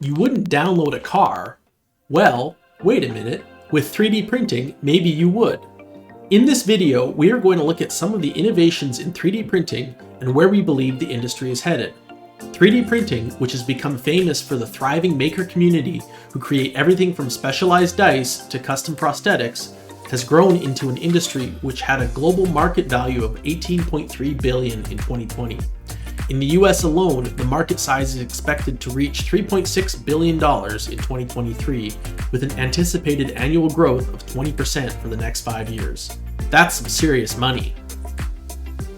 You wouldn't download a car. Well, wait a minute, with 3D printing, maybe you would. In this video, we are going to look at some of the innovations in 3D printing and where we believe the industry is headed. 3D printing, which has become famous for the thriving maker community who create everything from specialized dice to custom prosthetics, has grown into an industry which had a global market value of $18.3 billion in 2020. In the US alone, the market size is expected to reach $3.6 billion in 2023, with an anticipated annual growth of 20% for the next 5 years. That's some serious money.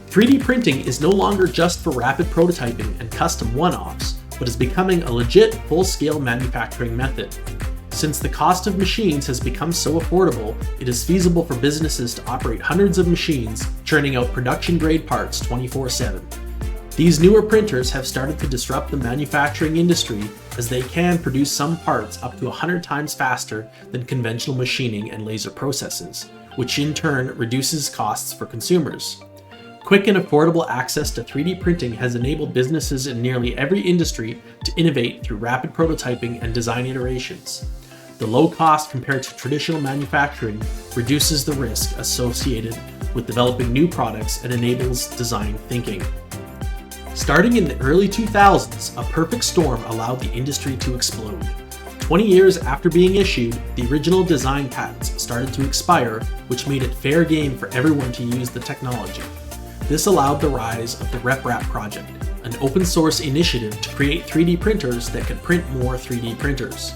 3D printing is no longer just for rapid prototyping and custom one-offs, but is becoming a legit full-scale manufacturing method. Since the cost of machines has become so affordable, it is feasible for businesses to operate hundreds of machines, churning out production-grade parts 24/7. These newer printers have started to disrupt the manufacturing industry as they can produce some parts up to 100 times faster than conventional machining and laser processes, which in turn reduces costs for consumers. Quick and affordable access to 3D printing has enabled businesses in nearly every industry to innovate through rapid prototyping and design iterations. The low cost compared to traditional manufacturing reduces the risk associated with developing new products and enables design thinking. Starting in the early 2000s, a perfect storm allowed the industry to explode. 20 years after being issued, the original design patents started to expire, which made it fair game for everyone to use the technology. This allowed the rise of the RepRap project, an open source initiative to create 3D printers that could print more 3D printers.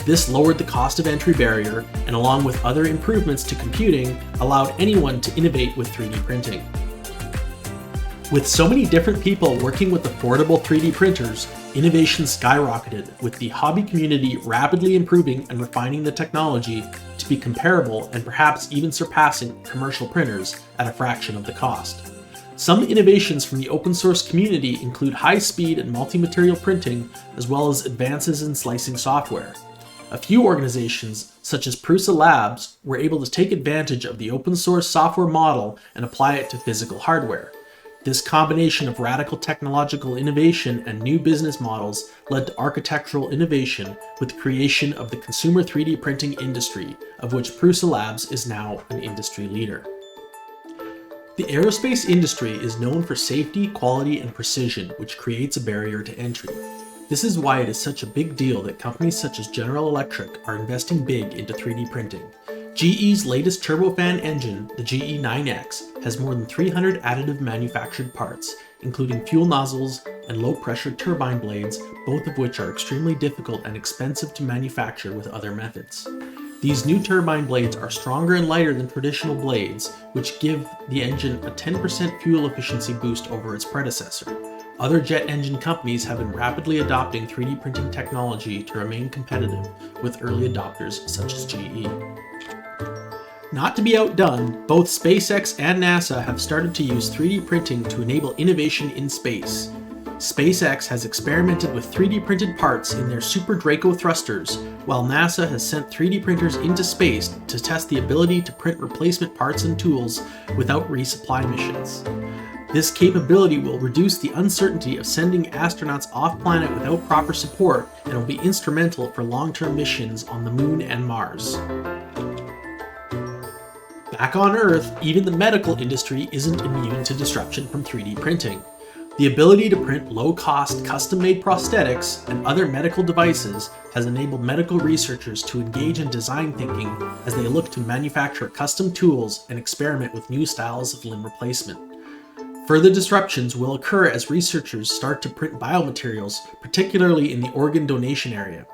This lowered the cost of entry barrier and, along with other improvements to computing, allowed anyone to innovate with 3D printing. With so many different people working with affordable 3D printers, innovation skyrocketed, with the hobby community rapidly improving and refining the technology to be comparable and perhaps even surpassing commercial printers at a fraction of the cost. Some innovations from the open source community include high-speed and multi-material printing, as well as advances in slicing software. A few organizations, such as Prusa Labs, were able to take advantage of the open source software model and apply it to physical hardware. This combination of radical technological innovation and new business models led to architectural innovation with the creation of the consumer 3D printing industry, of which Prusa Labs is now an industry leader. The aerospace industry is known for safety, quality, and precision, which creates a barrier to entry. This is why it is such a big deal that companies such as General Electric are investing big into 3D printing. GE's latest turbofan engine, the GE9X, has more than 300 additive manufactured parts, including fuel nozzles and low-pressure turbine blades, both of which are extremely difficult and expensive to manufacture with other methods. These new turbine blades are stronger and lighter than traditional blades, which give the engine a 10% fuel efficiency boost over its predecessor. Other jet engine companies have been rapidly adopting 3D printing technology to remain competitive with early adopters such as GE. Not to be outdone, both SpaceX and NASA have started to use 3D printing to enable innovation in space. SpaceX has experimented with 3D printed parts in their Super Draco thrusters, while NASA has sent 3D printers into space to test the ability to print replacement parts and tools without resupply missions. This capability will reduce the uncertainty of sending astronauts off-planet without proper support and will be instrumental for long-term missions on the Moon and Mars. Back on Earth, even the medical industry isn't immune to disruption from 3D printing. The ability to print low-cost, custom-made prosthetics and other medical devices has enabled medical researchers to engage in design thinking as they look to manufacture custom tools and experiment with new styles of limb replacement. Further disruptions will occur as researchers start to print biomaterials, particularly in the organ donation area.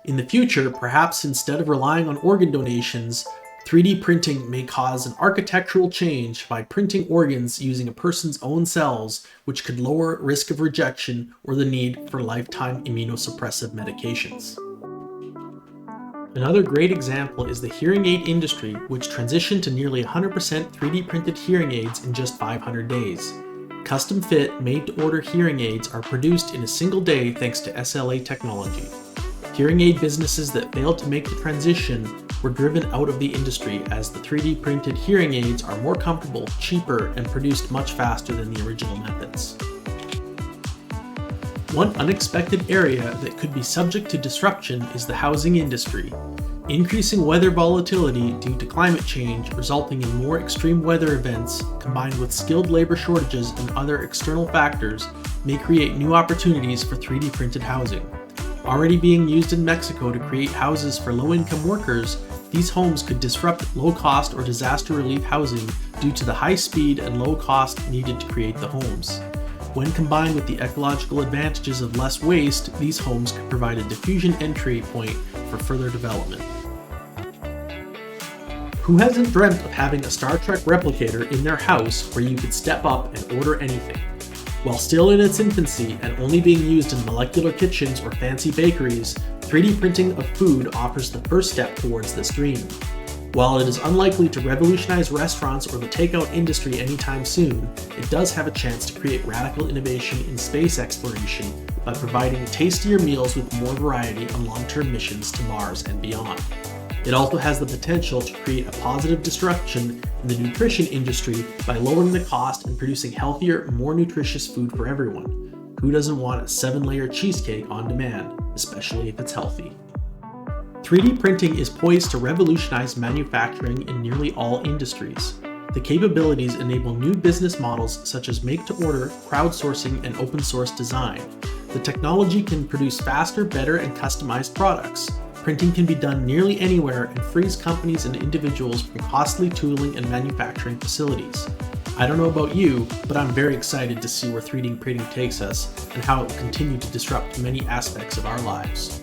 In the future, perhaps instead of relying on organ donations, 3D printing may cause an architectural change by printing organs using a person's own cells, which could lower risk of rejection or the need for lifetime immunosuppressive medications. Another great example is the hearing aid industry, which transitioned to nearly 100% 3D printed hearing aids in just 500 days. Custom-fit, made-to-order hearing aids are produced in a single day thanks to SLA technology. Hearing aid businesses that failed to make the transition were driven out of the industry as the 3D printed hearing aids are more comfortable, cheaper, and produced much faster than the original methods. One unexpected area that could be subject to disruption is the housing industry. Increasing weather volatility due to climate change resulting in more extreme weather events combined with skilled labor shortages and other external factors may create new opportunities for 3D printed housing. Already being used in Mexico to create houses for low-income workers, these homes could disrupt low-cost or disaster relief housing due to the high speed and low cost needed to create the homes. When combined with the ecological advantages of less waste, these homes could provide a diffusion entry point for further development. Who hasn't dreamt of having a Star Trek replicator in their house where you could step up and order anything? While still in its infancy and only being used in molecular kitchens or fancy bakeries, 3D printing of food offers the first step towards this dream. While it is unlikely to revolutionize restaurants or the takeout industry anytime soon, it does have a chance to create radical innovation in space exploration by providing tastier meals with more variety on long-term missions to Mars and beyond. It also has the potential to create a positive disruption in the nutrition industry by lowering the cost and producing healthier, more nutritious food for everyone. Who doesn't want a 7-layer cheesecake on demand, especially if it's healthy? 3D printing is poised to revolutionize manufacturing in nearly all industries. The capabilities enable new business models such as make-to-order, crowdsourcing, and open-source design. The technology can produce faster, better, and customized products. Printing can be done nearly anywhere and frees companies and individuals from costly tooling and manufacturing facilities. I don't know about you, but I'm very excited to see where 3D printing takes us and how it will continue to disrupt many aspects of our lives.